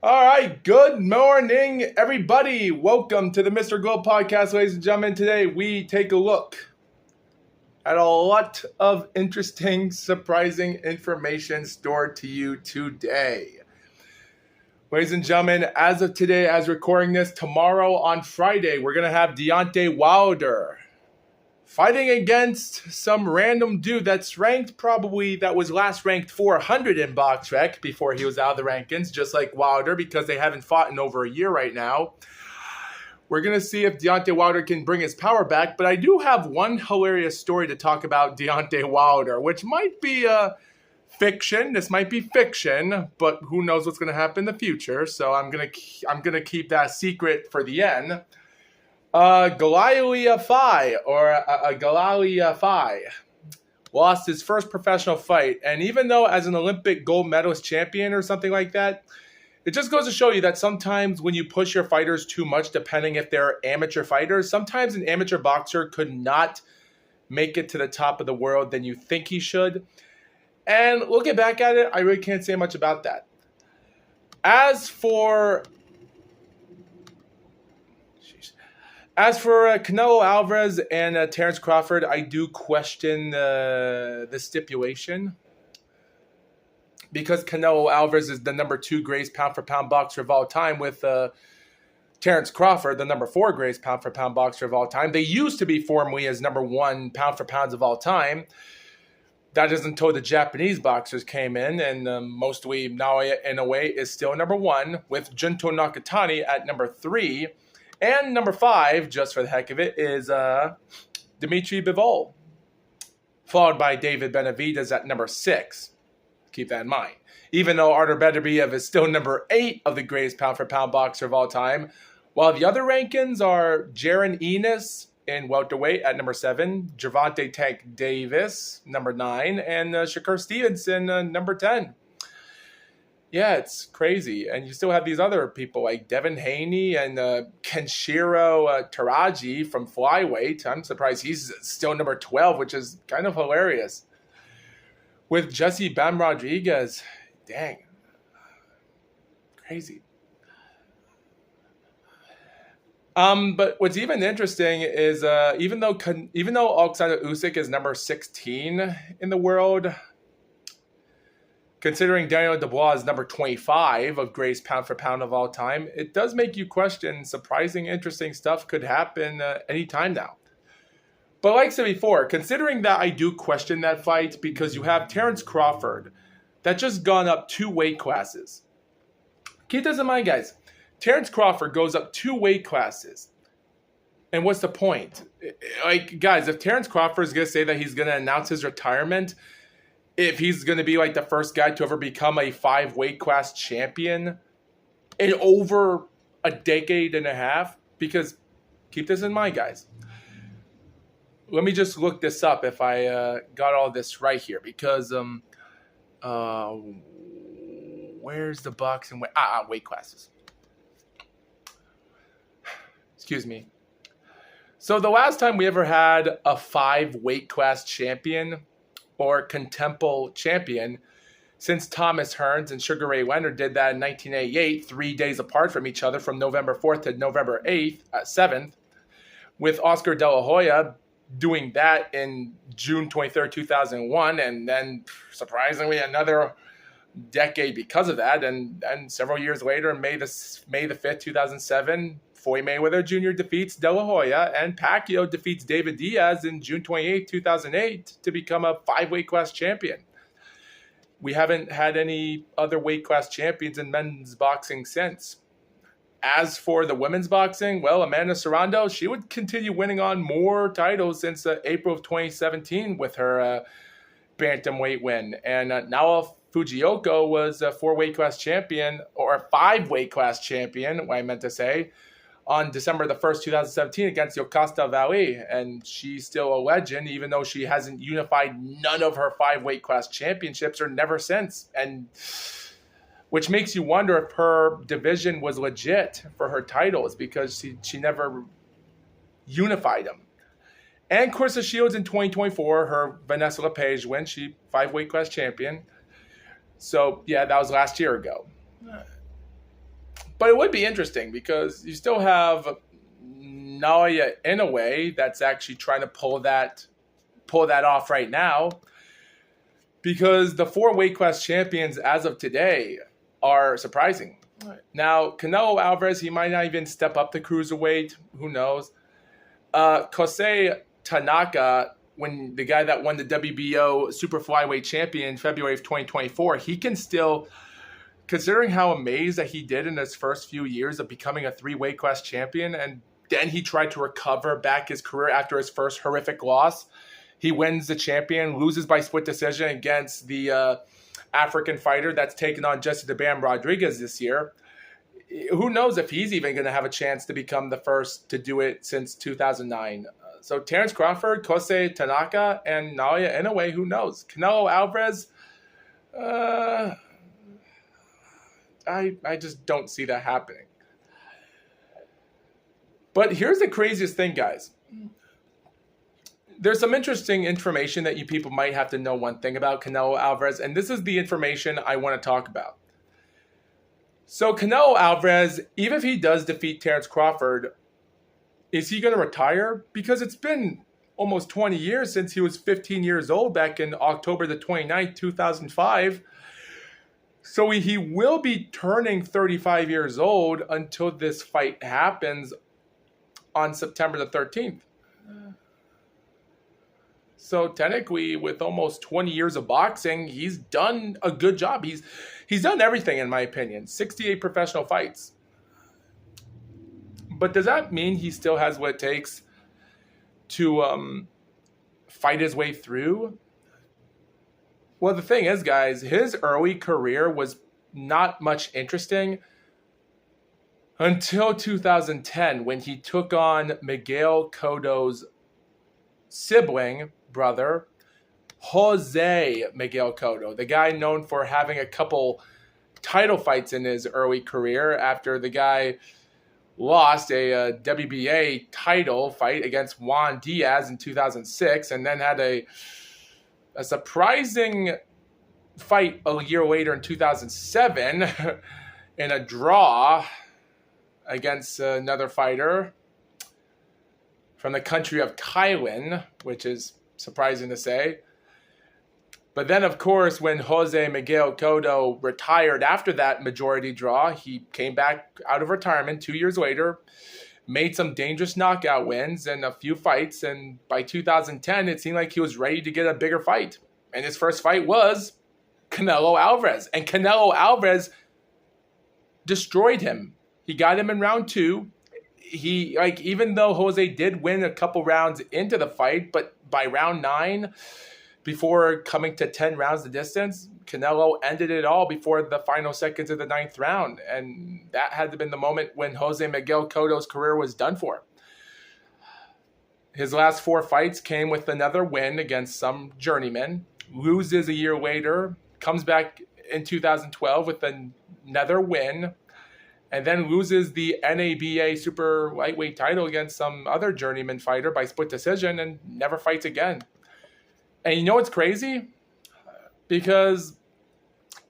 All right, good morning, everybody. Welcome to the Mr. Globe podcast, ladies and gentlemen. Today we take a look at a lot of interesting, surprising information stored to you today. Ladies and gentlemen, as of today, as recording this, tomorrow on Friday, we're going to have Deontay Wilder fighting against some random dude that's ranked that was last ranked 400 in BoxRec before he was out of the rankings, just like Wilder, because they haven't fought in over a year right now. We're going to see if Deontay Wilder can bring his power back, but I do have one hilarious story to talk about Deontay Wilder, which might be fiction. This might be fiction, but who knows what's going to happen in the future, so I'm going to keep that secret for the end. Galalia Fai lost his first professional fight. And even though as an Olympic gold medalist champion or something like that, it just goes to show you that sometimes when you push your fighters too much, depending if they're amateur fighters, sometimes an amateur boxer could not make it to the top of the world than you think he should. And looking back at it, I really can't say much about that. As for Canelo Alvarez and Terence Crawford, I do question the stipulation because Canelo Alvarez is the number 2 greatest pound-for-pound boxer of all time with Terence Crawford, the number 4 greatest pound-for-pound boxer of all time. They used to be formerly as number 1 pound-for-pounds of all time. That is until the Japanese boxers came in, and mostly Naoya Inoue is still number 1 with Junto Nakatani at number 3. And number 5, just for the heck of it, is Dimitri Bivol, followed by David Benavidez at number 6. Keep that in mind. Even though Artur Beterbiev is still number 8 of the greatest pound-for-pound boxer of all time, while the other rankings are Jaron Ennis in welterweight at number 7, Gervonta Tank Davis, number 9, and Shakur Stevenson, number 10. Yeah, it's crazy. And you still have these other people like Devin Haney and Kenshiro Taraji from flyweight. I'm surprised he's still number 12, which is kind of hilarious. With Jesse Bam Rodriguez, dang, crazy. But what's even interesting is even though Oleksandr Usyk is number 16 in the world, considering Daniel Dubois is number 25 of greatest pound-for-pound of all time, it does make you question surprising, interesting stuff could happen anytime now. But like I said before, considering that I do question that fight because you have Terence Crawford that just gone up 2 weight classes. Keep this in mind, guys. Terence Crawford goes up 2 weight classes. And what's the point? Like, guys, if Terence Crawford is going to say that he's going to announce his retirement, if he's going to be like the first guy to ever become a 5 weight class champion in over a decade and a half, because keep this in mind, guys. Let me just look this up if I got all this right here, because where's the boxing weight? Weight classes. Excuse me. So the last time we ever had a 5 weight class champion or contempo champion, since Thomas Hearns and Sugar Ray Leonard did that in 1988, 3 days apart from each other from November 4th to November 7th, with Oscar De La Hoya doing that in June 23rd, 2001, and then surprisingly another decade because of that, and several years later, May the 5th, 2007, Floyd Mayweather Jr. defeats De La Hoya, and Pacquiao defeats David Diaz in June 28, 2008 to become a 5 weight class champion. We haven't had any other weight class champions in men's boxing since. As for the women's boxing, well, Amanda Serrano, she would continue winning on more titles since April of 2017 with her bantamweight win. And Naoya Fujioka was a 4 weight class champion, or a 5 weight class champion, what I meant to say, on December the 1st, 2017 against Yokasta Valley. And she's still a legend, even though she hasn't unified none of her 5 weight class championships or never since. And which makes you wonder if her division was legit for her titles, because she never unified them. And Claressa Shields in 2024, her Vanessa LePage win, she 5 weight class champion. So, yeah, that was last year ago. But it would be interesting because you still have Naoya Inoue that's actually trying to pull that off right now, because the 4 weight class champions as of today are surprising. Now, Canelo Alvarez, he might not even step up to cruiserweight. Who knows? Kosei Tanaka, when the guy that won the WBO super flyweight champion in February of 2024, he can still, considering how amazed that he did in his first few years of becoming a 3 weight class champion, and then he tried to recover back his career after his first horrific loss. He wins the champion, loses by split decision against the African fighter that's taken on Jesse the Bam Rodriguez this year. Who knows if he's even going to have a chance to become the first to do it since 2009. So Terence Crawford, Kosei Tanaka, and Naoya Inoue, who knows? Canelo Alvarez, I just don't see that happening. But here's the craziest thing, guys. There's some interesting information that you people might have to know one thing about Canelo Alvarez, and this is the information I want to talk about. So Canelo Alvarez, even if he does defeat Terence Crawford, is he going to retire? Because it's been almost 20 years since he was 15 years old back in October the 29th, 2005. So he will be turning 35 years old until this fight happens on September the 13th. So technically, with almost 20 years of boxing, he's done a good job. He's done everything, in my opinion. 68 professional fights. But does that mean he still has what it takes to fight his way through? Well, the thing is, guys, his early career was not much interesting until 2010, when he took on Miguel Cotto's brother, Jose Miguel Cotto, the guy known for having a couple title fights in his early career after the guy lost a WBA title fight against Juan Diaz in 2006, and then had a surprising fight a year later in 2007 in a draw against another fighter from the country of Thailand, which is surprising to say. But then, of course, when Jose Miguel Cotto retired after that majority draw, he came back out of retirement 2 years later, made some dangerous knockout wins and a few fights, and by 2010, it seemed like he was ready to get a bigger fight. And his first fight was Canelo Alvarez. And Canelo Alvarez destroyed him. He got him in round 2. Even though Jose did win a couple rounds into the fight, but by round 9, before coming to 10 rounds the distance, Canelo ended it all before the final seconds of the 9th round. And that had to have been the moment when Jose Miguel Cotto's career was done for. His last 4 fights came with another win against some journeyman, loses a year later, comes back in 2012 with another win, and then loses the NABA super lightweight title against some other journeyman fighter by split decision and never fights again. And you know what's crazy? Because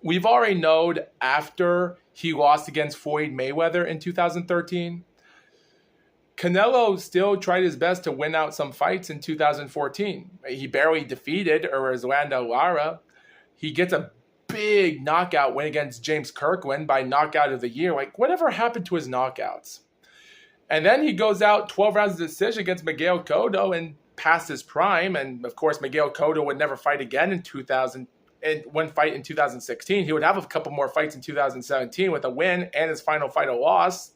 we've already known after he lost against Floyd Mayweather in 2013, Canelo still tried his best to win out some fights in 2014. He barely defeated Orlando Lara. He gets a big knockout win against James Kirkland by knockout of the year. Whatever happened to his knockouts? And then he goes out 12 rounds of decision against Miguel Cotto and past his prime. And of course, Miguel Cotto would never fight again in 2016. He would have a couple more fights in 2017 with a win and his final fight a loss.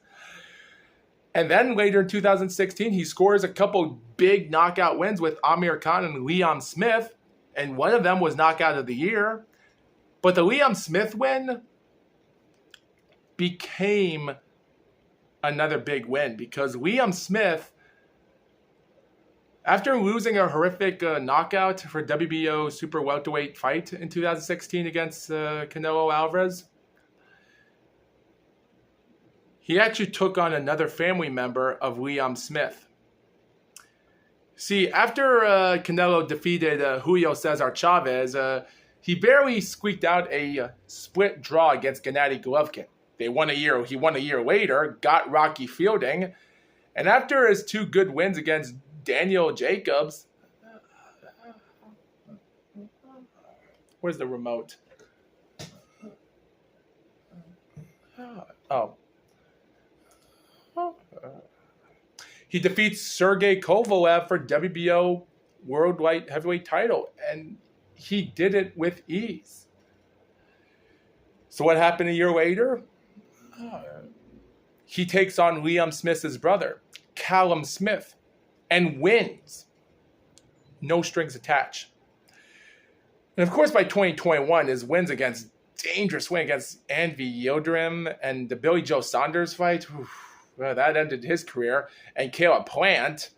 And then later in 2016, he scores a couple big knockout wins with Amir Khan and Liam Smith. And one of them was knockout of the year. But the Liam Smith win became another big win because Liam Smith, after losing a horrific knockout for WBO super welterweight fight in 2016 against Canelo Alvarez, he actually took on another family member of Liam Smith. See, after Canelo defeated Julio Cesar Chavez, he barely squeaked out a split draw against Gennady Golovkin. He won a year later, got Rocky Fielding. And after his 2 good wins against Daniel Jacobs, where's the remote? Oh. He defeats Sergey Kovalev for WBO World Light Heavyweight title, and he did it with ease. So what happened a year later? He takes on Liam Smith's brother, Callum Smith, and wins. No strings attached. And of course, by 2021, his dangerous win against Andy Yildirim and the Billy Joe Saunders fight, well, that ended his career, and Caleb Plant.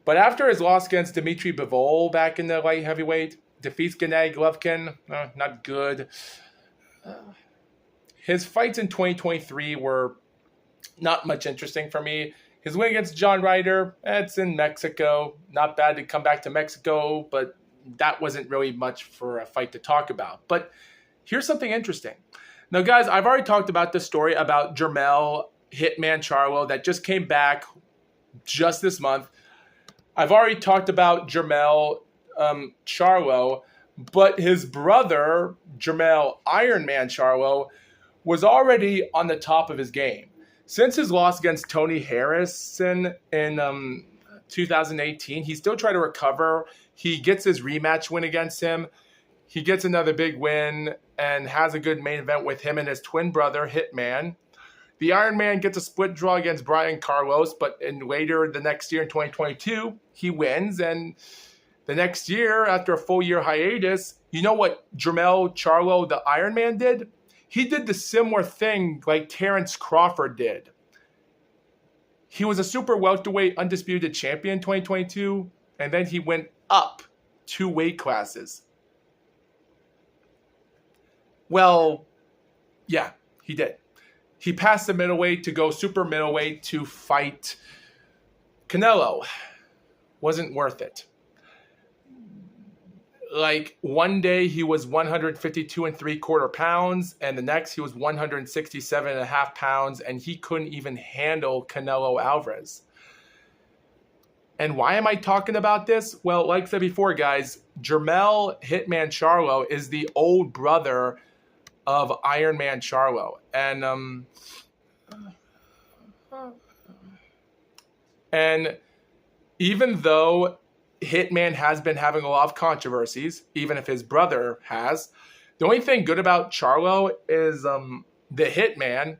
But after his loss against Dmitry Bivol back in the light heavyweight, defeats Gennady Golovkin, not good. His fights in 2023 were not much interesting for me. His win against John Ryder, it's in Mexico. Not bad to come back to Mexico, but that wasn't really much for a fight to talk about. But here's something interesting. Now, guys, I've already talked about this story about Jermell Hitman Charlo that just came back just this month. I've already talked about Jermell Charlo, but his brother, Jermell Ironman Charlo, was already on the top of his game. Since his loss against Tony Harrison in 2018, he's still trying to recover. He gets his rematch win against him. He gets another big win and has a good main event with him and his twin brother, Hitman. The Iron Man gets a split draw against Brian Carlos, but later the next year in 2022, he wins. And the next year, after a full year hiatus, you know what Jermell Charlo, the Iron Man, did? He did the similar thing like Terrence Crawford did. He was a super welterweight undisputed champion in 2022, and then he went up 2 weight classes. Well, yeah, he did. He passed the middleweight to go super middleweight to fight Canelo. Wasn't worth it. Like, one day he was 152 3/4 pounds, and the next he was 167.5 pounds, and he couldn't even handle Canelo Alvarez. And why am I talking about this? Well, like I said before, guys, Jermell Hitman Charlo is the old brother of Iron Man Charlo. And even though Hitman has been having a lot of controversies, even if his brother has, the only thing good about Charlo is the Hitman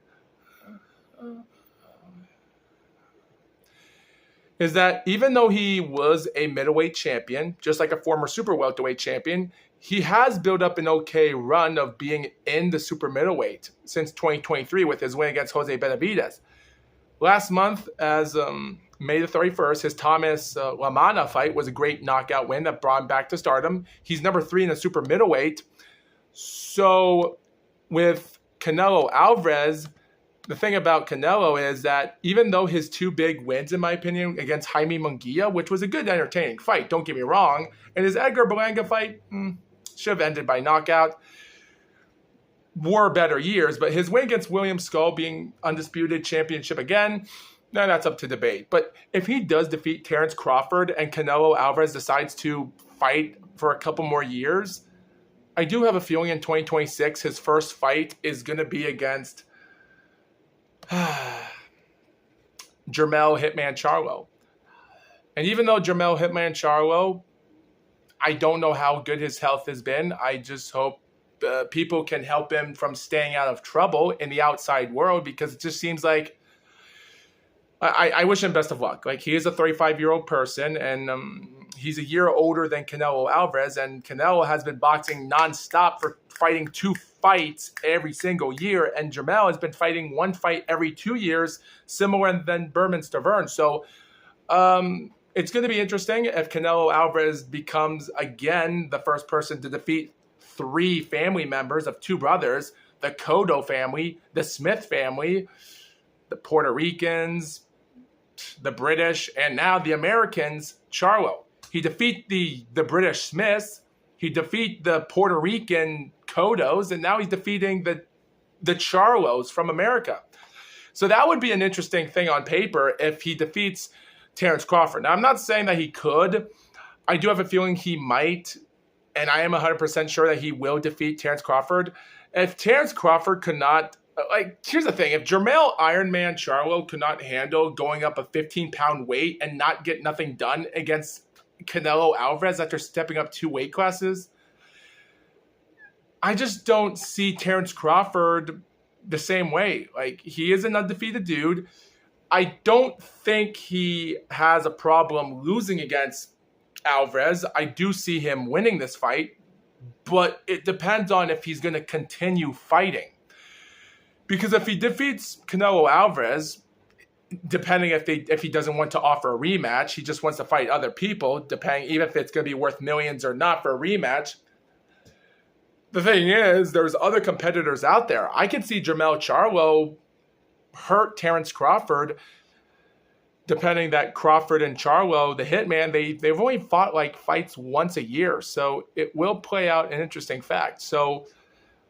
is that even though he was a middleweight champion, just like a former super welterweight champion, he has built up an okay run of being in the super middleweight since 2023 with his win against Jose Benavidez. Last month, as May the 31st, his Thomas Lamana fight was a great knockout win that brought him back to stardom. He's number 3 in the super middleweight. So with Canelo Alvarez, the thing about Canelo is that even though his 2 big wins, in my opinion, against Jaime Munguia, which was a good, entertaining fight, don't get me wrong, and his Edgar Berlanga fight should have ended by knockout, were better years, but his win against William Skull being undisputed championship again, now that's up to debate. But if he does defeat Terrence Crawford and Canelo Alvarez decides to fight for a couple more years, I do have a feeling in 2026 his first fight is going to be against Jermell Hitman Charlo. And even though Jermell Hitman Charlo, I don't know how good his health has been. I just hope people can help him from staying out of trouble in the outside world, because it just seems like I wish him best of luck. Like, he is a 35-year-old person, and he's a year older than Canelo Alvarez, and Canelo has been boxing nonstop for fighting 2 fights every single year, and Jermell has been fighting 1 fight every 2 years, similar than Berman Stavern. So it's going to be interesting if Canelo Alvarez becomes, again, the first person to defeat 3 family members of 2 brothers, the Cotto family, the Smith family, the Puerto Ricans, the British, and now the Americans, Charlo. He defeat the British Smiths, he defeat the Puerto Rican Cottos, and now he's defeating the Charlos from America. So that would be an interesting thing on paper if he defeats Terrence Crawford. Now, I'm not saying that he could. I do have a feeling he might, and I am 100% sure that he will defeat Terrence Crawford. If Terrence Crawford could not, here's the thing. If Jermell Ironman Charlo could not handle going up a 15-pound weight and not get nothing done against Canelo Alvarez after stepping up 2 weight classes, I just don't see Terrence Crawford the same way. Like, he is an undefeated dude. I don't think he has a problem losing against Alvarez. I do see him winning this fight, but it depends on if he's going to continue fighting. Because if he defeats Canelo Alvarez, depending if he doesn't want to offer a rematch, he just wants to fight other people, depending even if it's going to be worth millions or not for a rematch. The thing is, there's other competitors out there. I can see Jermell Charlo hurt Terrence Crawford, depending that Crawford and Charlo, the hitman, they've only fought like fights once a year. So it will play out an interesting fact. So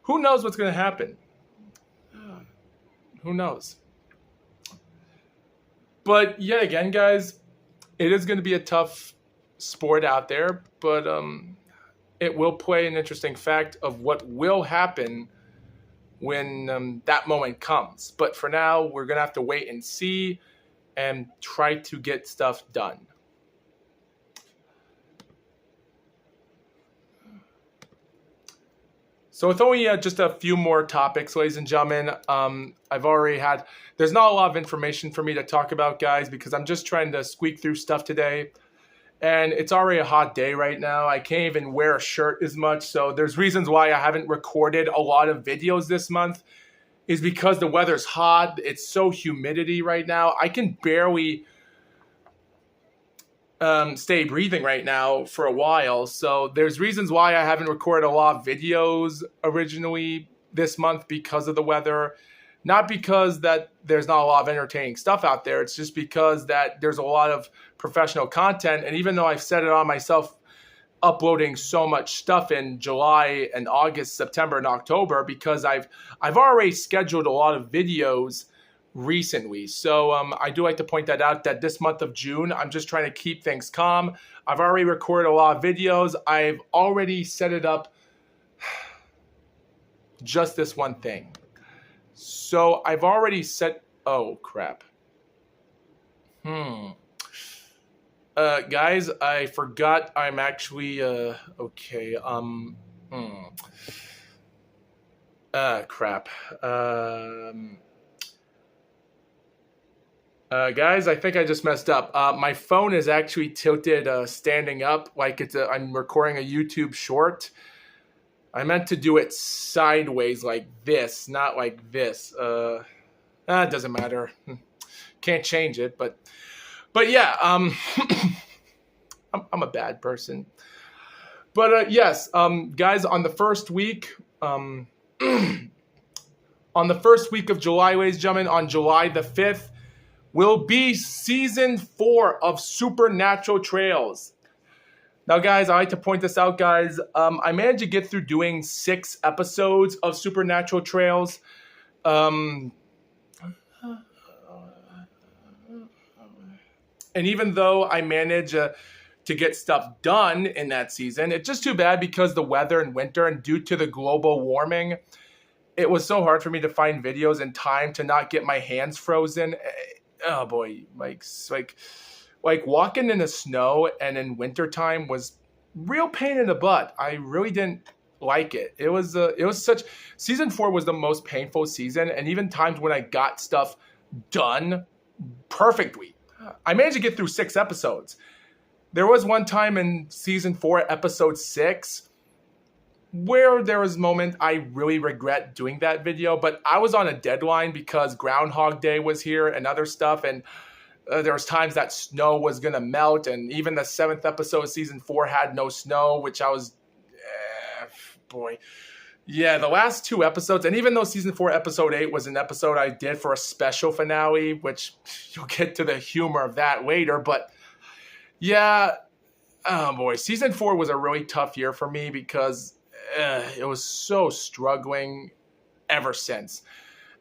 who knows what's going to happen? Who knows? But yet again, guys, it is going to be a tough sport out there, but it will play an interesting fact of what will happen when that moment comes. But for now, we're going to have to wait and see and try to get stuff done. So with only just a few more topics, ladies and gentlemen, there's not a lot of information for me to talk about, guys, because I'm just trying to squeak through stuff today. And it's already a hot day right now. I can't even wear a shirt as much. So there's reasons why I haven't recorded a lot of videos this month is because the weather's hot. It's so humidity right now. I can barely stay breathing right now for a while. So there's reasons why I haven't recorded a lot of videos originally this month because of the weather. Not because that there's not a lot of entertaining stuff out there. It's just because that there's a lot of professional content. And even though I've set it on myself uploading so much stuff in July and August, September, and October, because I've already scheduled a lot of videos recently. So I do like to point that out, that this month of June, I'm just trying to keep things calm. I've already recorded a lot of videos. I've already set it up just this one thing. So I've already set, oh crap. Guys, I forgot I'm actually, okay, crap. Guys, I think I just messed up. My phone is actually tilted standing up like I'm recording a YouTube short. I meant to do it sideways like this, not like this. It doesn't matter. Can't change it, but yeah, I'm a bad person. But yes, guys, on the first week, on the first week of July, ladies and gentlemen, on July the 5th, will be season 4 of Supernatural Trails. Now, guys, I like to point this out, guys. I managed to get through doing 6 episodes of Supernatural Trails. And even though I managed to get stuff done in that season, it's just too bad because the weather in winter and due to the global warming, it was so hard for me to find videos in time to not get my hands frozen. Oh boy, like walking in the snow and in wintertime was real pain in the butt. I really didn't like it. It was season 4 was the most painful season, and even times when I got stuff done perfectly. I managed to get through 6 episodes. There was one time in season 4, episode 6, where there was a moment I really regret doing that video, but I was on a deadline because Groundhog Day was here and other stuff, and there was times that snow was going to melt, and even the 7th episode of season 4 had no snow, which I was, boy. Yeah, the last 2 episodes, and even though season 4, episode 8 was an episode I did for a special finale, which you'll get to the humor of that later, but yeah, oh boy, season 4 was a really tough year for me because it was so struggling ever since.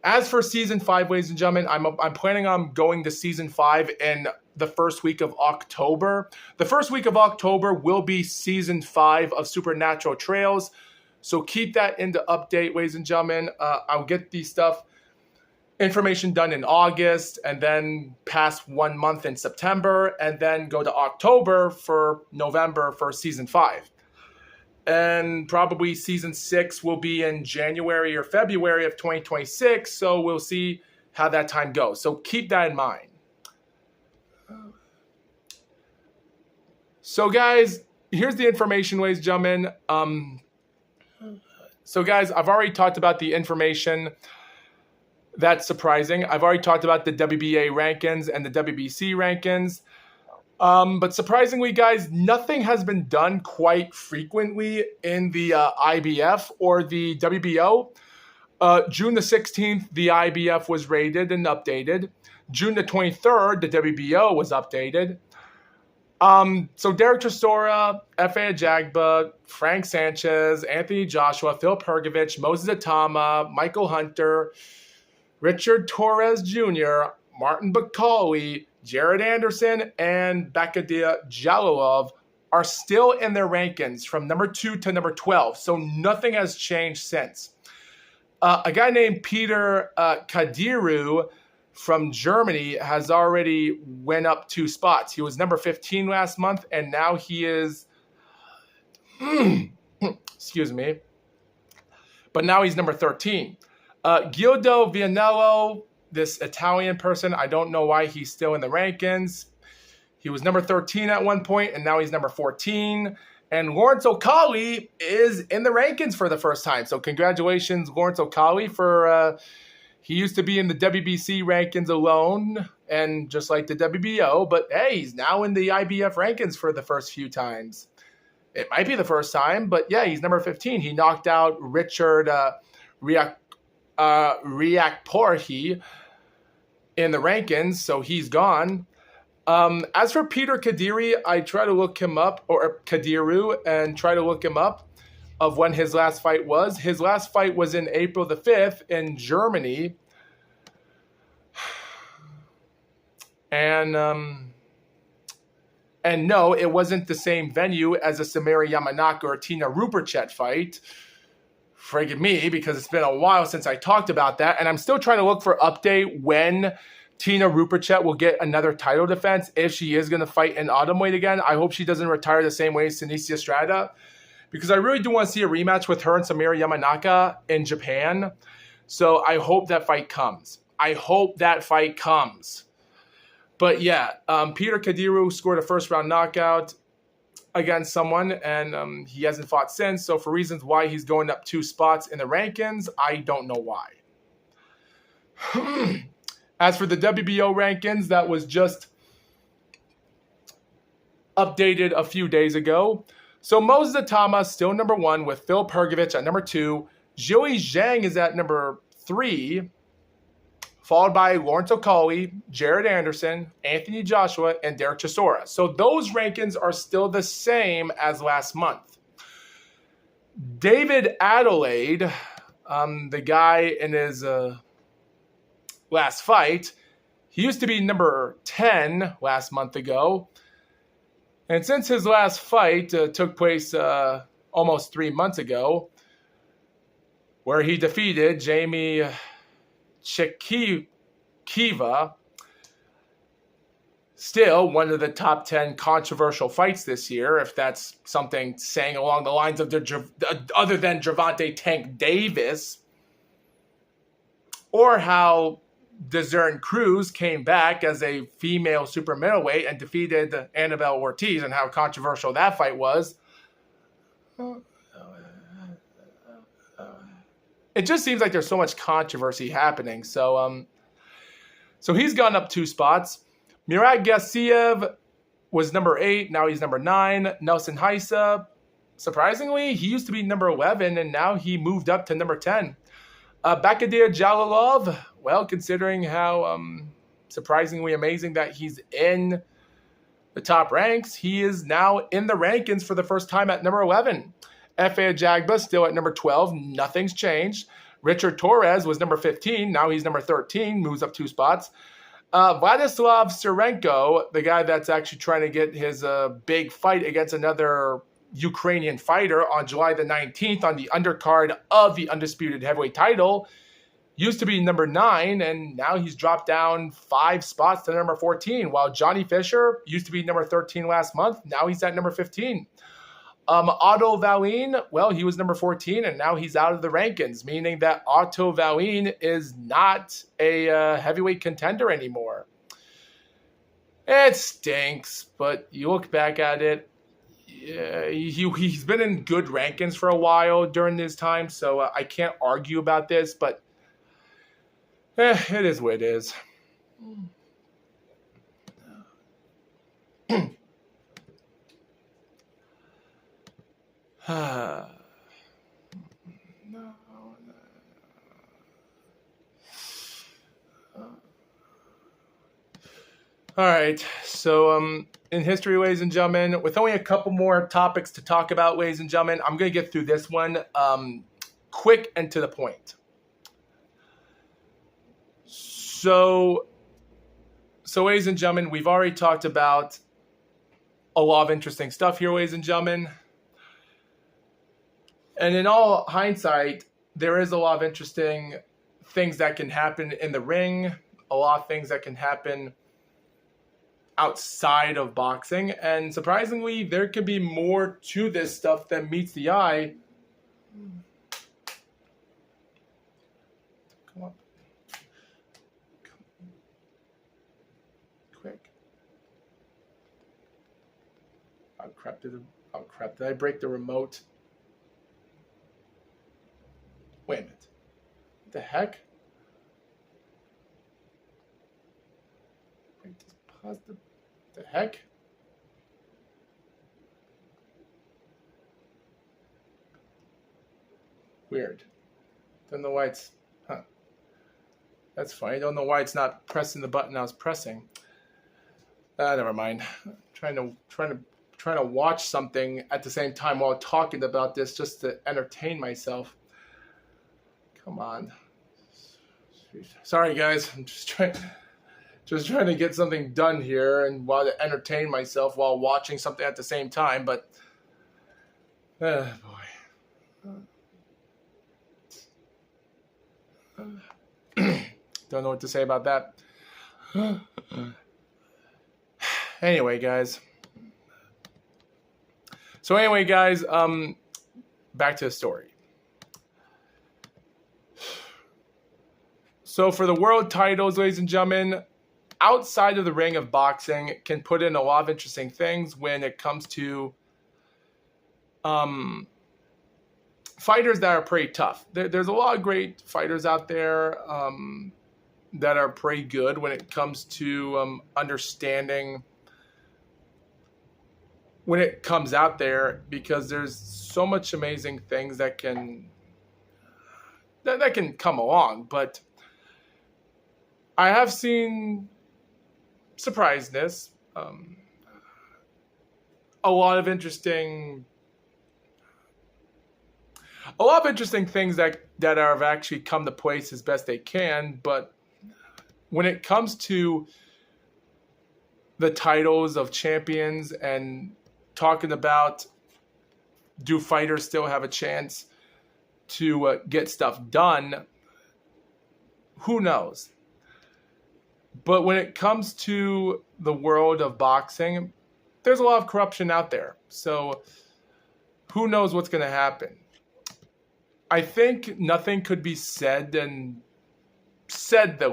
As for Season 5, ladies and gentlemen, I'm planning on going to Season 5 in the first week of October. The first week of October will be Season 5 of Supernatural Trails. So keep that into update, ladies and gentlemen. I'll get the information done in August, and then past 1 month in September, and then go to October for November for Season 5. And probably Season 6 will be in January or February of 2026, so we'll see how that time goes. So keep that in mind. So guys, here's the information, ladies and gentlemen. So guys, I've already talked about the information that's surprising. I've already talked about the WBA rankings and the WBC rankings. But surprisingly, guys, nothing has been done quite frequently in the IBF or the WBO. June the 16th, the IBF was rated and updated. June the 23rd, the WBO was updated. So Derek Chisora, F.A. Ajagba, Frank Sanchez, Anthony Joshua, Phil Pergovich, Moses Atama, Michael Hunter, Richard Torres Jr., Martin Bakali, Jared Anderson, and Bakadia Jalilov are still in their rankings from number 2 to number 12. So nothing has changed since. A guy named Peter Kadiru from Germany has already went up 2 spots. He was number 15 last month, and now he is, excuse me, but now he's number 13. Guido Vianello, this Italian person, I don't know why he's still in the rankings. He was number 13 at one point, and now he's number 14. And Lawrence Okali is in the rankings for the first time. So congratulations, Lawrence Okali, for he used to be in the WBC rankings alone, and just like the WBO, but hey, he's now in the IBF rankings for the first few times. It might be the first time, but yeah, he's number 15. He knocked out Richard Riakporhi in the rankings, so he's gone. As for Peter Kadiri, I try to look him up, or Kadiru, and try to look him up of when his last fight was. His last fight was in April the 5th in Germany. And no, it wasn't the same venue as a Samira Yamanaka or Tina Rupert fight. Friggin' me, because it's been a while since I talked about that. And I'm still trying to look for update when Tina Rupert will get another title defense, if she is going to fight in atomweight again. I hope she doesn't retire the same way as Sinicia Estrada, because I really do want to see a rematch with her and Samira Yamanaka in Japan. So I hope that fight comes. But yeah, Peter Kadiru scored a first-round knockout against someone, and he hasn't fought since. So for reasons why he's going up 2 spots in the rankings, I don't know why. As for the WBO rankings, that was just updated a few days ago. So Moses Atama still number 1 with Phil Pergovich at number 2. Joey Zhang is at number 3, followed by Lawrence Okali, Jared Anderson, Anthony Joshua, and Derek Chisora. So those rankings are still the same as last month. David Adelaide, the guy in his last fight, he used to be number 10 last month ago. And since his last fight took place almost 3 months ago, where he defeated Jamie Chikiva, still one of the top 10 controversial fights this year, if that's something saying along the lines of other than Gervonta Tank Davis, or how Desert Cruz came back as a female super middleweight and defeated Annabelle Ortiz, and how controversial that fight was. It just seems like there's so much controversy happening. So he's gone up 2 spots. Murad Gassiev was number 8. Now he's number 9. Nelson Heisa, surprisingly, he used to be number 11, and now he moved up to number 10. Bakadir Jalilov, well, considering how surprisingly amazing that he's in the top ranks, he is now in the rankings for the first time at number 11. F.A. Ajagba still at number 12. Nothing's changed. Richard Torres was number 15. Now he's number 13, moves up 2 spots. Vladislav Serenko, the guy that's actually trying to get his big fight against another Ukrainian fighter on July the 19th on the undercard of the undisputed heavyweight title, used to be number 9, and now he's dropped down 5 spots to number 14, while Johnny Fisher used to be number 13 last month. Now he's at number 15. Otto Wallin, well, he was number 14, and now he's out of the rankings, meaning that Otto Wallin is not a heavyweight contender anymore. It stinks, but you look back at it, he's been in good rankings for a while during this time, so I can't argue about this, but it is what it is. All right, so in history, ladies and gentlemen, with only a couple more topics to talk about, ladies and gentlemen, I'm going to get through this one quick and to the point. So, ladies and gentlemen, we've already talked about a lot of interesting stuff here, ladies and gentlemen. And in all hindsight, there is a lot of interesting things that can happen in the ring, a lot of things that can happen outside of boxing. And surprisingly, there could be more to this stuff than meets the eye. Come on. Quick. Oh crap, did I break the remote? Wait a minute. What the heck? Wait, just pause the heck? Weird. Don't know why it's... Huh. That's funny. Don't know why it's not pressing the button I was pressing. Never mind. Trying to watch something at the same time while talking about this just to entertain myself. Come on. Sorry, guys. I'm just trying to get something done here and while to entertain myself while watching something at the same time. But, boy. Don't know what to say about that. Anyway, guys. Back to the story. So for the world titles, ladies and gentlemen, outside of the ring of boxing can put in a lot of interesting things when it comes to fighters that are pretty tough. There's a lot of great fighters out there that are pretty good when it comes to understanding when it comes out there, because there's so much amazing things that can come along. But I have seen surprisedness, a lot of interesting things that have actually come to place as best they can. But when it comes to the titles of champions and talking about do fighters still have a chance to get stuff done, who knows? But when it comes to the world of boxing, there's a lot of corruption out there. So who knows what's going to happen? I think nothing could be said the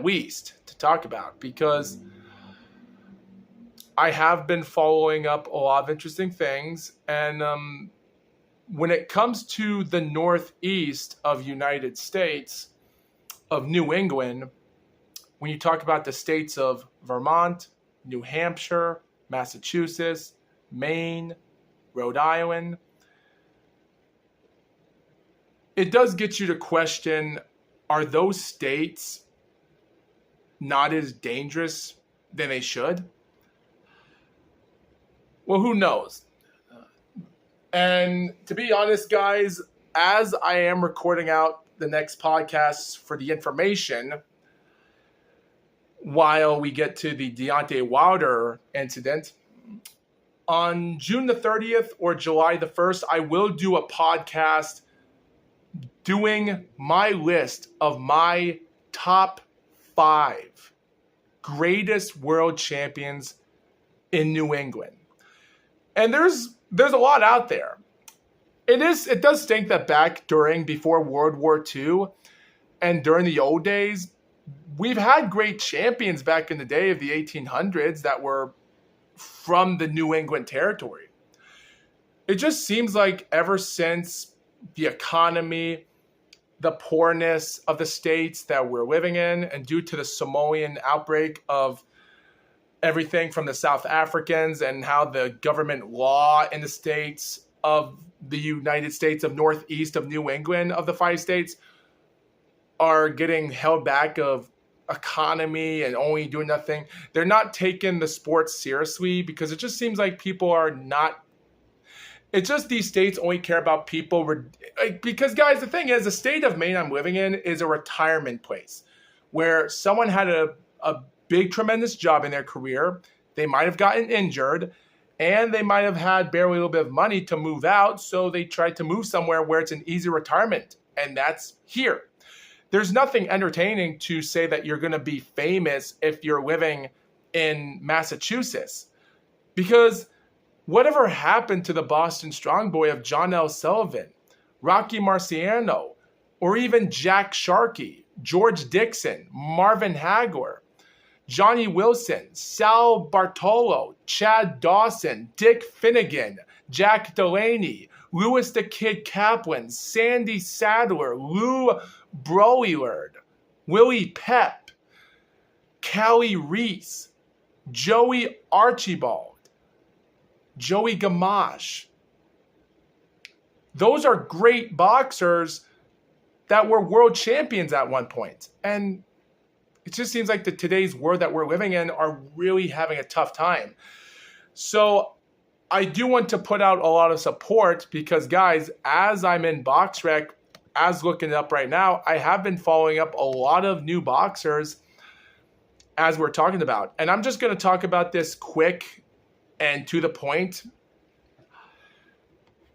least to talk about, because I have been following up a lot of interesting things. And when it comes to the Northeast of United States, of New England, when you talk about the states of Vermont, New Hampshire, Massachusetts, Maine, Rhode Island, it does get you to question, are those states not as dangerous than they should? Well, who knows? And to be honest, guys, as I am recording out the next podcast for the information while we get to the Deontay Wilder incident. On June the 30th or July the 1st, I will do a podcast doing my list of my top 5 greatest world champions in New England. And there's a lot out there. It does stink that before World War II and during the old days, we've had great champions back in the day of the 1800s that were from the New England territory. It just seems like ever since the economy, the poorness of the states that we're living in, and due to the Samoan outbreak of everything from the South Africans and how the government law in the states of the United States of Northeast of New England of the 5 states are getting held back of economy and only doing nothing. They're not taking the sports seriously because it just seems like people are not. It's just these states only care about people. Because, guys, the thing is, the state of Maine I'm living in is a retirement place where someone had a big, tremendous job in their career. They might have gotten injured, and they might have had barely a little bit of money to move out, so they tried to move somewhere where it's an easy retirement, and that's here. There's nothing entertaining to say that you're going to be famous if you're living in Massachusetts, because whatever happened to the Boston Strong Boy of John L. Sullivan, Rocky Marciano, or even Jack Sharkey, George Dixon, Marvin Hagler, Johnny Wilson, Sal Bartolo, Chad Dawson, Dick Finnegan, Jack Delaney, Louis the Kid Kaplan, Sandy Sadler, Lou Broillard, Willie Pep, Callie Reese, Joey Archibald, Joey Gamache. Those are great boxers that were world champions at one point. And it just seems like today's world that we're living in are really having a tough time. So I do want to put out a lot of support because, guys, as I'm in BoxRec, as looking it up right now, I have been following up a lot of new boxers as we're talking about. And I'm just going to talk about this quick and to the point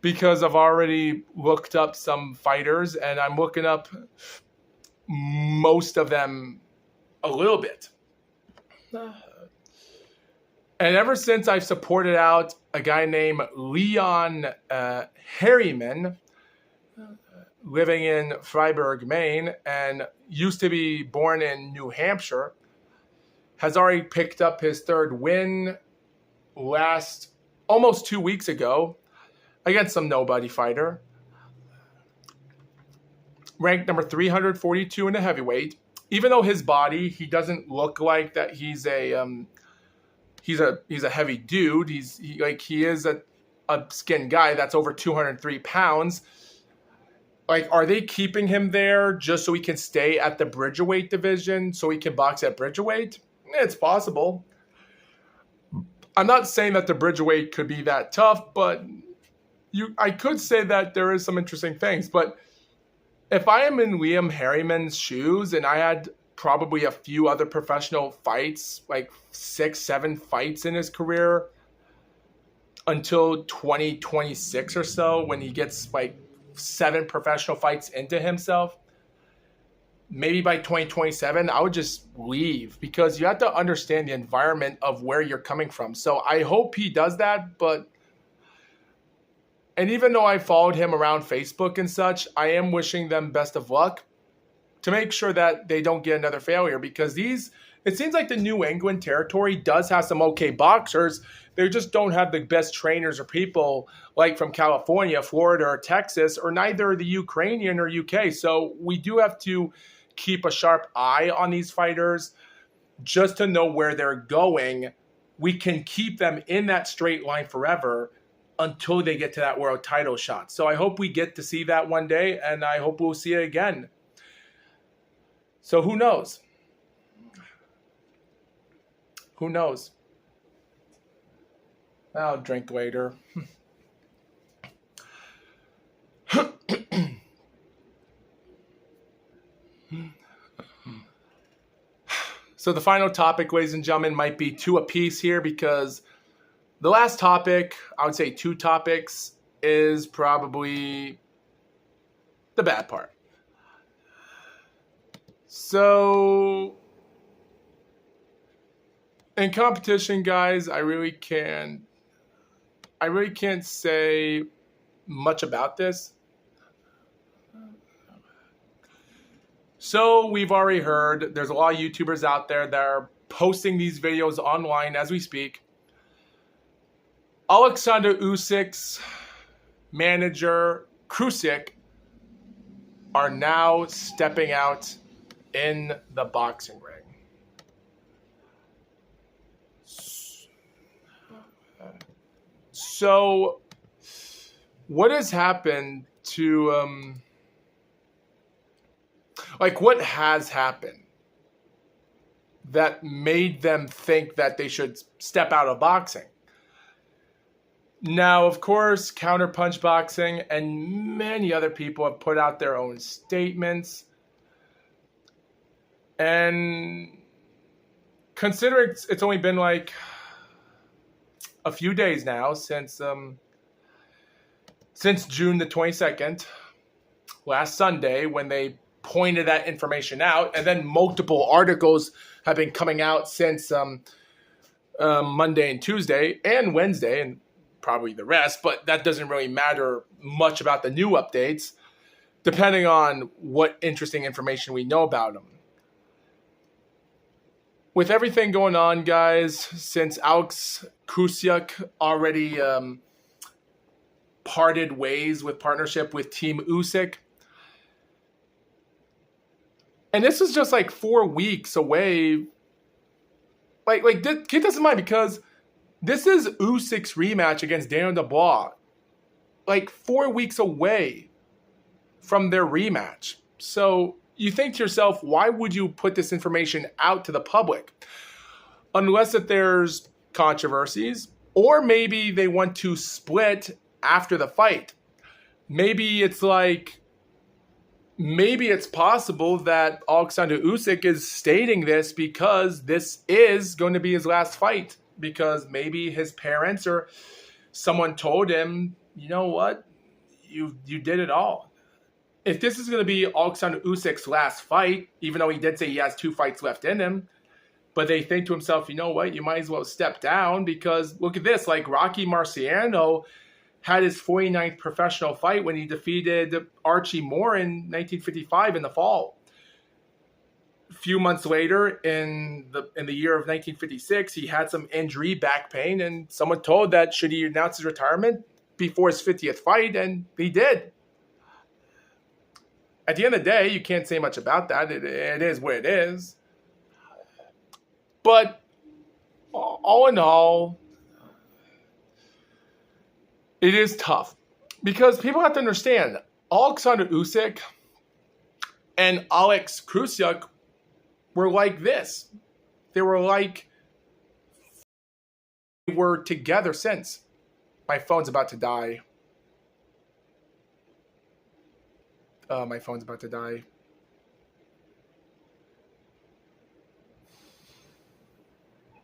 because I've already looked up some fighters and I'm looking up most of them a little bit. And ever since I've supported out a guy named Leon Harriman, living in Freiburg, Maine, and used to be born in New Hampshire, has already picked up his 3rd win almost 2 weeks ago against some nobody fighter. Ranked number 342 in the heavyweight. Even though his body, he doesn't look like that he's a heavy dude. He is a skin guy that's over 203 pounds. Like, are they keeping him there just so he can stay at the Bridgerweight division so he can box at Bridgerweight? It's possible. I'm not saying that the Bridgerweight could be that tough, but I could say that there is some interesting things. But if I am in Liam Harriman's shoes and I had probably a few other professional fights, like 6-7 fights in his career until 2026 or so, when he gets like 7 professional fights into himself, maybe by 2027, I would just leave because you have to understand the environment of where you're coming from. So I hope he does that. And even though I followed him around Facebook and such, I am wishing them best of luck to make sure that they don't get another failure because it seems like the New England territory does have some okay boxers. They just don't have the best trainers or people like from California, Florida, or Texas, or neither the Ukrainian or UK. So we do have to keep a sharp eye on these fighters just to know where they're going. We can keep them in that straight line forever until they get to that world title shot. So I hope we get to see that one day, and I hope we'll see it again. So who knows? Who knows? I'll drink later. So the final topic, ladies and gentlemen, might be two apiece here because the last topic, I would say two topics, is probably the bad part. So in competition, guys, I really can't say much about this. So we've already heard there's a lot of YouTubers out there that are posting these videos online as we speak. Oleksandr Usyk's manager, Usyk, are now stepping out in the boxing ring. So what has happened to what has happened that made them think that they should step out of boxing? Now, of course, Counterpunch Boxing and many other people have put out their own statements. And considering it's only been like a few days now since June the 22nd, last Sunday, when they pointed that information out, and then multiple articles have been coming out since Monday and Tuesday and Wednesday, and probably the rest, but that doesn't really matter much about the new updates, depending on what interesting information we know about them. With everything going on, guys, since Alex Usyk already parted ways with partnership with Team Usyk, and this was just like 4 weeks away. Keep this in mind, because this is Usyk's rematch against Deontay, like 4 weeks away from their rematch. So you think to yourself, why would you put this information out to the public? Unless that there's controversies, or maybe they want to split after the fight. Maybe it's possible that Oleksandr Usyk is stating this because this is going to be his last fight. Because maybe his parents or someone told him, you know what, you did it all. If this is going to be Oleksandr Usyk's last fight, even though he did say he has 2 fights left in him, but they think to himself, you know what, you might as well step down, because look at this, like Rocky Marciano had his 49th professional fight when he defeated Archie Moore in 1955 in the fall. A few months later, in the year of 1956, he had some injury, back pain, and someone told that should he announce his retirement before his 50th fight, and he did. At the end of the day, you can't say much about that. It is what it is. But all in all, it is tough, because people have to understand, Oleksandr Usyk and Alex Usyk were like this. They were together since. My phone's about to die. My phone's about to die.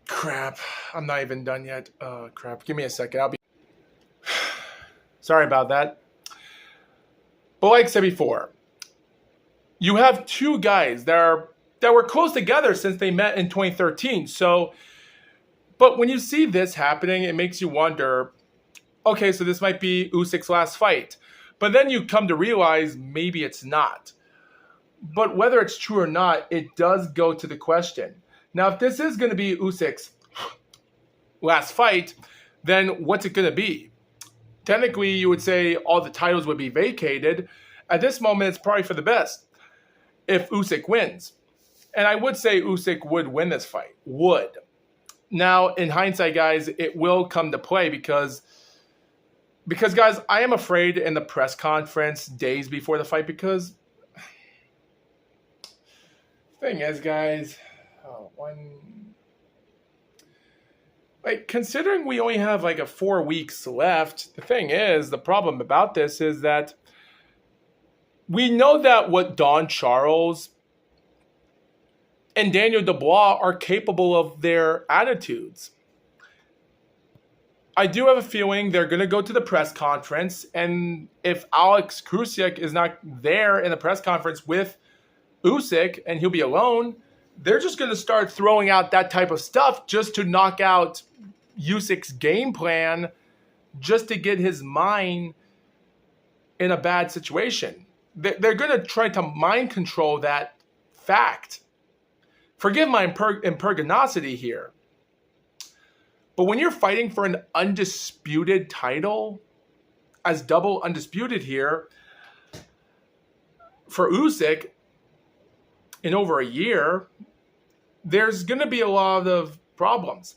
Crap. I'm not even done yet. Crap. Give me a second. Sorry about that. But like I said before, you have two guys that were close together since they met in 2013. But when you see this happening, it makes you wonder, okay, so this might be Usyk's last fight. But then you come to realize maybe it's not. But whether it's true or not, it does go to the question. Now, if this is going to be Usyk's last fight, then what's it going to be? Technically, you would say all the titles would be vacated. At this moment, it's probably for the best if Usyk wins. And I would say Usyk would win this fight. Would. Now, in hindsight, guys, it will come to play because guys, I am afraid in the press conference days before the fight, because thing is, guys, considering we only have a 4 weeks left, the problem about this is that we know that what Don Charles and Daniel Dubois are capable of their attitudes. I do have a feeling they're going to go to the press conference, and if Alex Usyk is not there in the press conference with Usyk and he'll be alone, they're just going to start throwing out that type of stuff just to knock out Usyk's game plan, just to get his mind in a bad situation. They're going to try to mind control that fact. Forgive my impergnosity here. But when you're fighting for an undisputed title, as double undisputed here, for Usyk in over a year, there's going to be a lot of problems.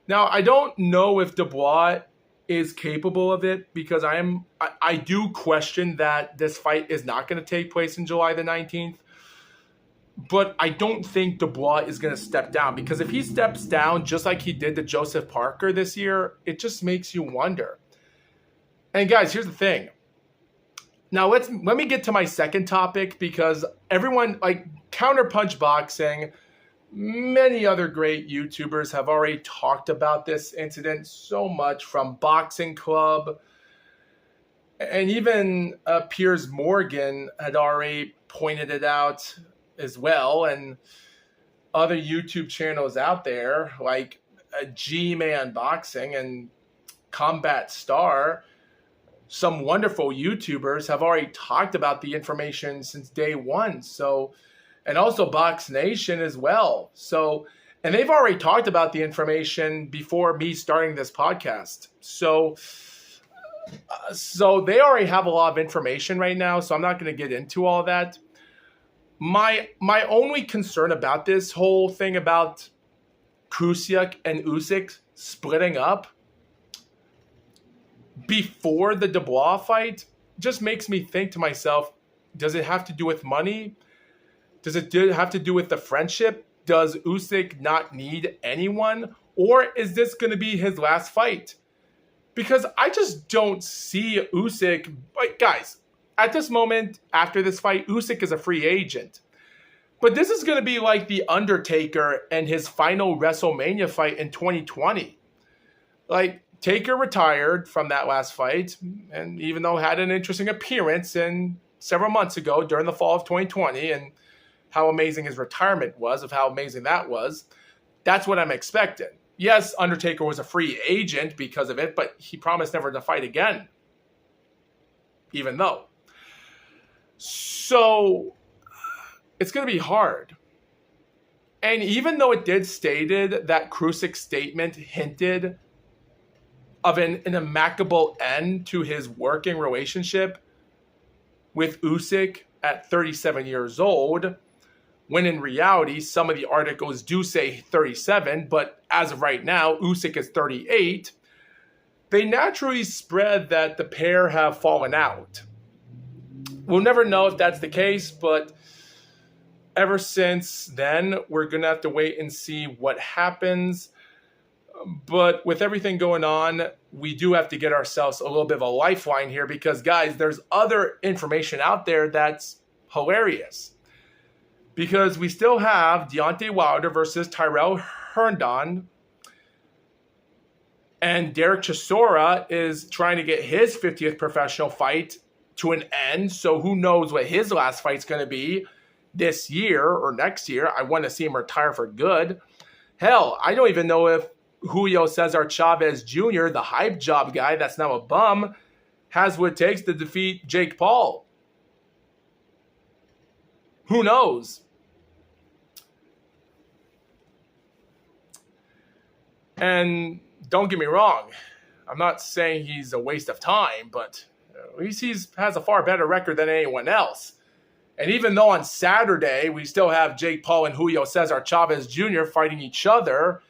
Now, I don't know if Dubois is capable of it, because I do question that this fight is not going to take place in July the 19th. But I don't think Dubois is going to step down, because if he steps down just like he did to Joseph Parker this year, it just makes you wonder. And guys, here's the thing. Now let me get to my second topic, because everyone, like Counterpunch Boxing, many other great YouTubers have already talked about this incident so much, from Boxing Club, and even Piers Morgan had already pointed it out as well, and other YouTube channels out there like G-Man Boxing and Combat Star. Some wonderful YouTubers have already talked about the information since day one. So, and also Box Nation as well. So, and they've already talked about the information before me starting this podcast. So they already have a lot of information right now. So I'm not going to get into all that. My only concern about this whole thing about Usyk and Usyk splitting up before the Dubois fight just makes me think to myself, does it have to do with money? Does it have to do with the friendship? Does Usyk not need anyone? Or is this going to be his last fight? Because I just don't see Usyk, like, guys, at this moment, after this fight, Usyk is a free agent. But this is going to be like The Undertaker and his final WrestleMania fight in 2020. Like, Taker retired from that last fight, and even though had an interesting appearance in several months ago during the fall of 2020, and how amazing his retirement was, of how amazing that was, that's what I'm expecting. Yes, Undertaker was a free agent because of it, but he promised never to fight again. Even though. So it's going to be hard. And even though it did stated that Usyk's statement hinted of an immaculate end to his working relationship with Usyk at 37 years old, when in reality, some of the articles do say 37, but as of right now, Usyk is 38, they naturally spread that the pair have fallen out. We'll never know if that's the case, but ever since then, we're going to have to wait and see what happens. But with everything going on, we do have to get ourselves a little bit of a lifeline here, because, guys, there's other information out there that's hilarious. Because we still have Deontay Wilder versus Tyrell Herndon, and Derek Chisora is trying to get his 50th professional fight to an end. So who knows what his last fight's going to be this year or next year. I want to see him retire for good. Hell, I don't even know if Julio Cesar Chavez Jr., the hype job guy that's now a bum, has what it takes to defeat Jake Paul. Who knows? And don't get me wrong, I'm not saying he's a waste of time, but at least he has a far better record than anyone else. And even though on Saturday we still have Jake Paul and Julio Cesar Chavez Jr. fighting each other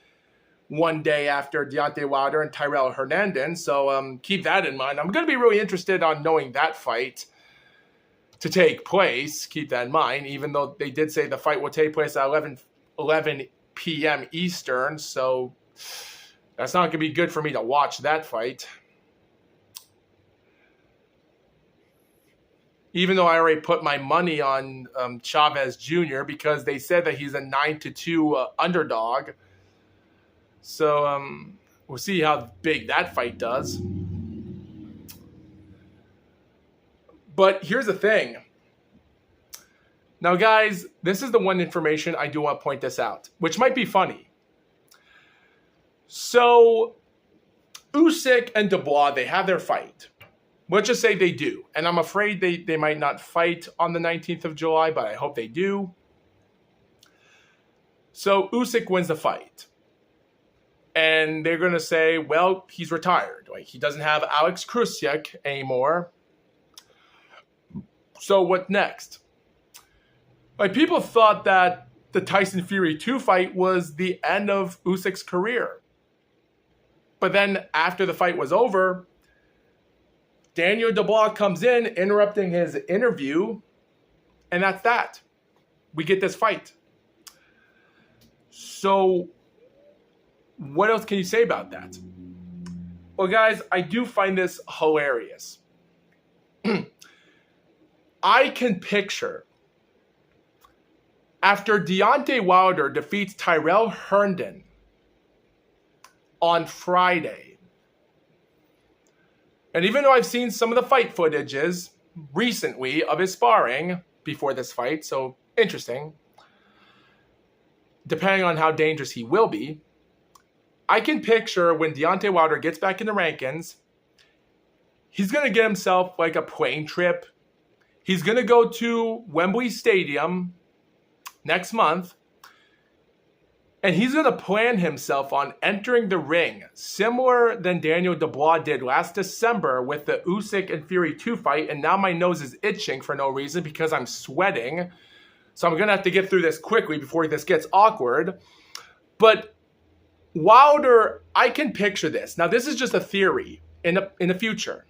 one day after Deontay Wilder and Tyrell Hernandez, so keep that in mind. I'm going to be really interested on knowing that fight to take place. Keep that in mind, even though they did say the fight will take place at 11 p.m. Eastern, so that's not going to be good for me to watch that fight. even though I already put my money on Chavez Jr. because they said that he's a 9-2 underdog. So we'll see how big that fight does. But here's the thing. Now, guys, this is the one information I do want to point this out, which might be funny. So, Usyk and Dubois, they have their fight. Let's just say they do. And I'm afraid they might not fight on the 19th of July, but I hope they do. So, Usyk wins the fight. And they're going to say, well, he's retired. Like, he doesn't have Alex Usyk anymore. So, what next? Like, people thought that the Tyson Fury 2 fight was the end of Usyk's career. But then after the fight was over, Daniel Dubois comes in, interrupting his interview, and that's that. We get this fight. So, what else can you say about that? Well, guys, I do find this hilarious. I can picture after Deontay Wilder defeats Tyrell Herndon on Friday, and even though I've seen some of the fight footages recently of his sparring before this fight, so interesting, depending on how dangerous he will be, I can picture when Deontay Wilder gets back in the rankings, he's going to get himself like a plane trip. He's going to go to Wembley Stadium next month, and he's going to plan himself on entering the ring, similar than Daniel Dubois did last December with the Usyk and Fury 2 fight, and now my nose is itching for no reason because I'm sweating. So I'm going to have to get through this quickly before this gets awkward. But Wilder, I can picture this. Now, this is just a theory in the future.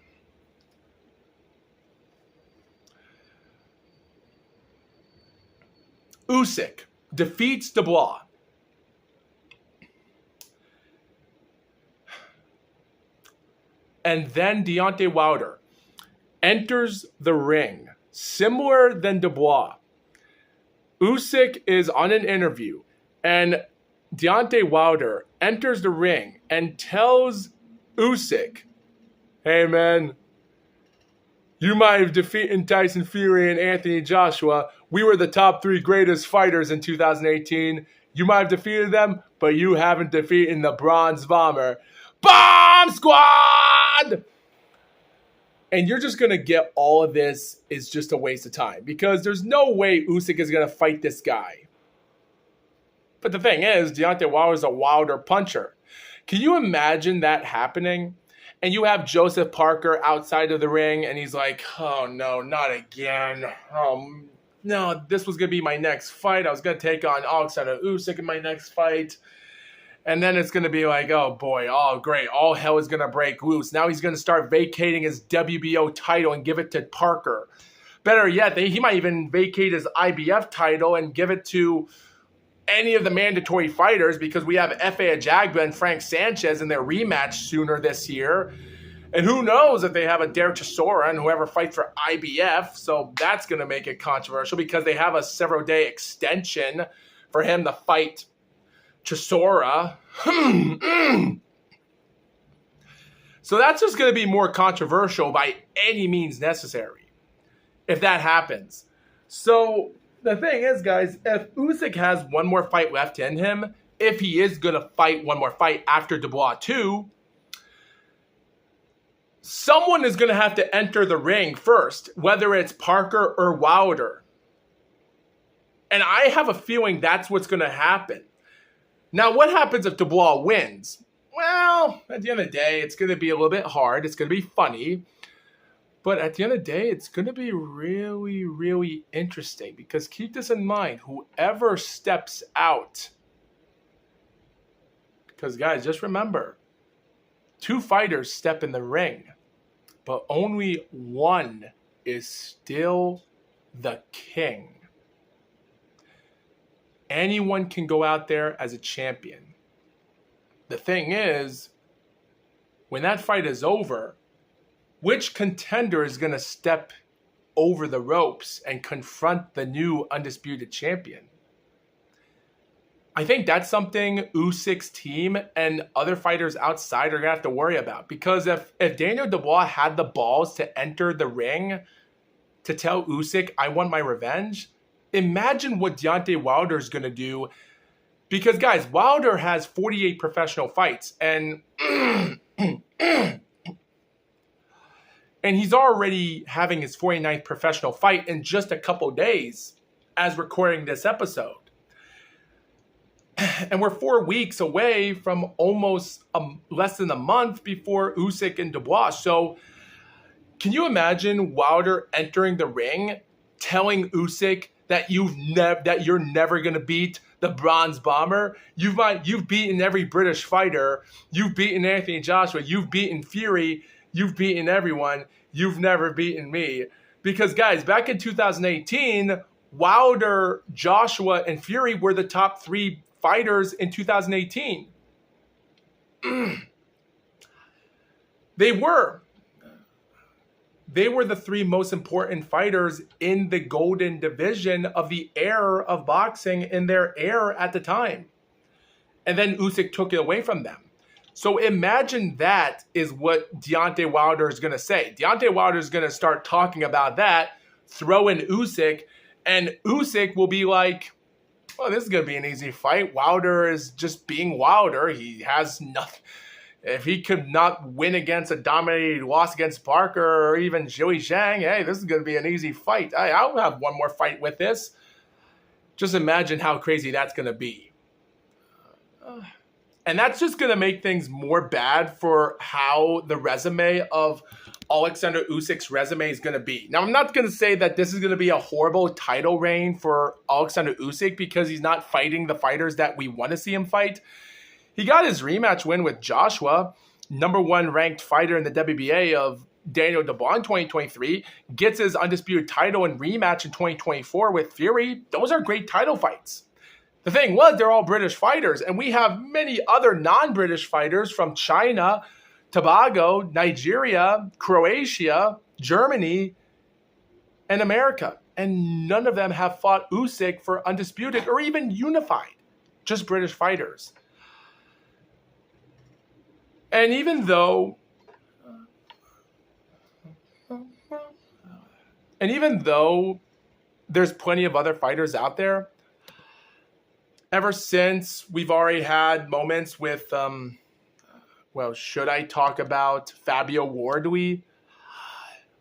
Usyk defeats Dubois. And then Deontay Wilder enters the ring, similar than Dubois. Usyk is on an interview, and Deontay Wilder enters the ring and tells Usyk, hey man, you might have defeated Tyson Fury and Anthony Joshua. We were the top 3 greatest fighters in 2018. You might have defeated them, but you haven't defeated the Bronze Bomber. Bomb Squad! And you're just going to get all of this is just a waste of time because there's no way Usyk is going to fight this guy. But the thing is, Deontay Wilder is a Wilder puncher. Can you imagine that happening? And you have Joseph Parker outside of the ring, and he's like, oh, no, not again. Oh, no, this was going to be my next fight. I was going to take on Oleksandr Usyk in my next fight. And then it's going to be like, oh, boy, oh, great. All hell is going to break loose. Now he's going to start vacating his WBO title and give it to Parker. Better yet, he might even vacate his IBF title and give it to any of the mandatory fighters because we have F.A. Ajagba and Frank Sanchez in their rematch sooner this year. And who knows if they have a Derek Chisora and whoever fights for IBF. So that's going to make it controversial because they have a several-day extension for him to fight Chisora. So that's just going to be more controversial by any means necessary if that happens. So the thing is, guys, if Usyk has one more fight left in him, if he is going to fight one more fight after Dubois 2, someone is going to have to enter the ring first, whether it's Parker or Wilder. And I have a feeling that's what's going to happen. Now, what happens if Dubois wins? Well, at the end of the day, it's going to be a little bit hard. It's going to be funny. But at the end of the day, it's going to be really, really interesting. Because keep this in mind, whoever steps out. Because, guys, just remember, 2 fighters step in the ring. But only one is still the king. Anyone can go out there as a champion. The thing is, when that fight is over, which contender is going to step over the ropes and confront the new undisputed champion. I think that's something Usyk's team and other fighters outside are going to have to worry about. Because if Daniel Dubois had the balls to enter the ring to tell Usyk, I want my revenge, imagine what Deontay Wilder is going to do. Because, guys, Wilder has 48 professional fights. And and he's already having his 49th professional fight in just a couple days as recording this episode. And we're 4 weeks away from almost less than a month before Usyk and Dubois. So can you imagine Wilder entering the ring, telling Usyk that you're never going to beat the Bronze Bomber? You've beaten every British fighter. You've beaten Anthony Joshua. You've beaten Fury. You've beaten everyone. You've never beaten me. Because, guys, back in 2018, Wilder, Joshua, and Fury were the top 3 fighters in 2018. They were the 3 most important fighters in the golden division of the era of boxing in their era at the time. And then Usyk took it away from them. So imagine that is what Deontay Wilder is going to say. Deontay Wilder is going to start talking about that, throw in Usyk, and Usyk will be like, well, this is going to be an easy fight. Wilder is just being Wilder. He has nothing. If he could not win against a dominating loss against Parker or even Joey Zhang, hey, this is going to be an easy fight. I'll have one more fight with this. Just imagine how crazy that's going to be. And that's just going to make things more bad for how the resume of Oleksandr Usyk's resume is going to be. Now, I'm not going to say that this is going to be a horrible title reign for Oleksandr Usyk because he's not fighting the fighters that we want to see him fight. He got his rematch win with Joshua, #1 ranked fighter in the WBA of Daniel Dubois in 2023, gets his undisputed title and rematch in 2024 with Fury. Those are great title fights. The thing was, they're all British fighters, and we have many other non-British fighters from China, Tobago, Nigeria, Croatia, Germany, and America. And none of them have fought Usyk for undisputed or even unified. Just British fighters. And even though there's plenty of other fighters out there, ever since we've already had moments with, should I talk about Fabio Wardley?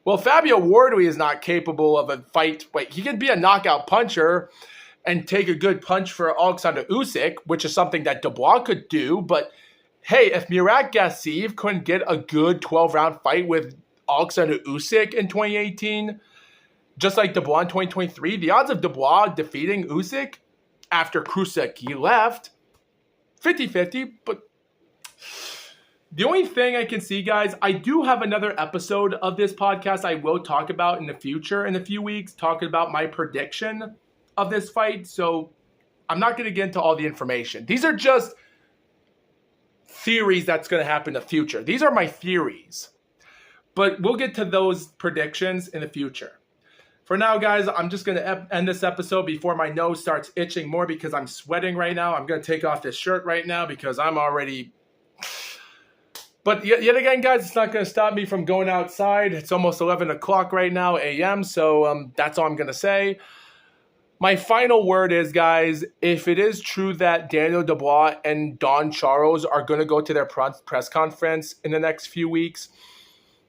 Well, Fabio Wardley is not capable of a fight. Wait, he can be a knockout puncher and take a good punch for Oleksandr Usyk, which is something that Dubois could do. But hey, if Murat Gassiev couldn't get a good 12-round fight with Oleksandr Usyk in 2018, just like Dubois in 2023, the odds of Dubois defeating Usyk after Krusek left, 50-50, but the only thing I can see, guys, I do have another episode of this podcast I will talk about in the future in a few weeks, talking about my prediction of this fight, so I'm not going to get into all the information. These are just theories that's going to happen in the future. These are my theories, but we'll get to those predictions in the future. For now, guys, I'm just going to end this episode before my nose starts itching more because I'm sweating right now. I'm going to take off this shirt right now because I'm already... But yet again, guys, it's not going to stop me from going outside. It's almost 11 o'clock right now, a.m., so that's all I'm going to say. My final word is, guys, if it is true that Daniel Dubois and Don Charles are going to go to their press conference in the next few weeks,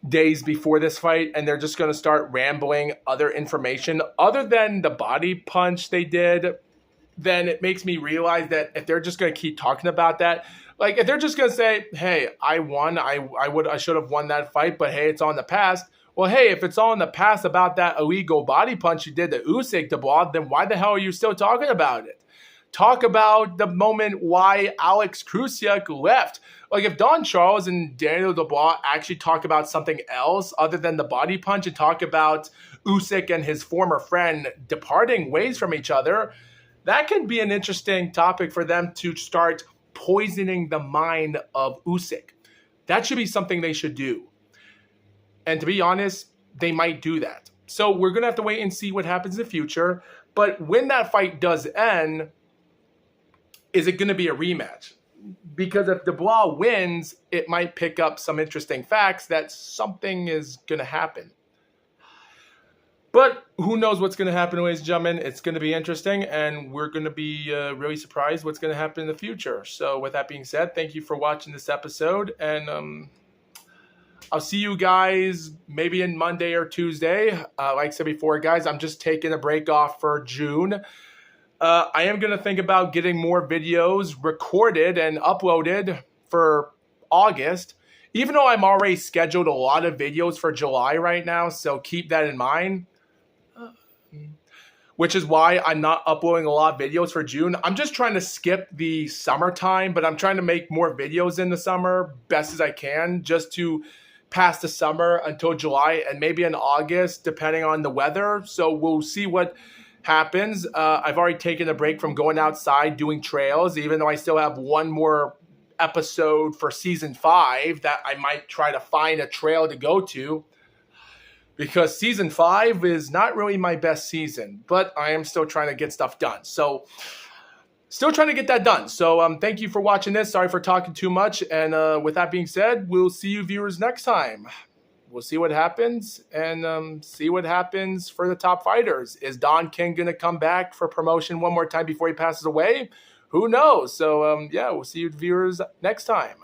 days before this fight, and they're just going to start rambling other information other than the body punch they did, then it makes me realize that if they're just going to keep talking about that, like if they're just going to say, hey, I won, I should have won that fight, but hey, it's all in the past. Well, hey, if it's all in the past about that illegal body punch you did to Usyk, Dubois, then why the hell are you still talking about it? Talk about the moment why Alex Krusek left. Like if Don Charles and Daniel Dubois actually talk about something else other than the body punch and talk about Usyk and his former friend departing ways from each other, that could be an interesting topic for them to start poisoning the mind of Usyk. That should be something they should do. And to be honest, they might do that. So we're going to have to wait and see what happens in the future. But when that fight does end, is it going to be a rematch? Because if Dubois wins, it might pick up some interesting facts that something is going to happen. But who knows what's going to happen, ladies and gentlemen. It's going to be interesting, and we're going to be really surprised what's going to happen in the future. So with that being said, thank you for watching this episode, and I'll see you guys maybe in Monday or Tuesday. Like I said before, guys, I'm just taking a break off for June. I am going to think about getting more videos recorded and uploaded for August, even though I'm already scheduled a lot of videos for July right now, so keep that in mind. Which is why I'm not uploading a lot of videos for June. I'm just trying to skip the summertime, but I'm trying to make more videos in the summer best as I can, just to pass the summer until July and maybe in August, depending on the weather. So we'll see what happens. I've already taken a break from going outside doing trails, even though I still have one more episode for season 5 that I might try to find a trail to go to. Because season 5 is not really my best season, but I am still trying to get stuff done. So, still trying to get that done. So, thank you for watching this. Sorry for talking too much. And with that being said, we'll see you viewers next time. We'll see what happens and see what happens for the top fighters. Is Don King going to come back for promotion one more time before he passes away? Who knows? So, yeah, we'll see you viewers next time.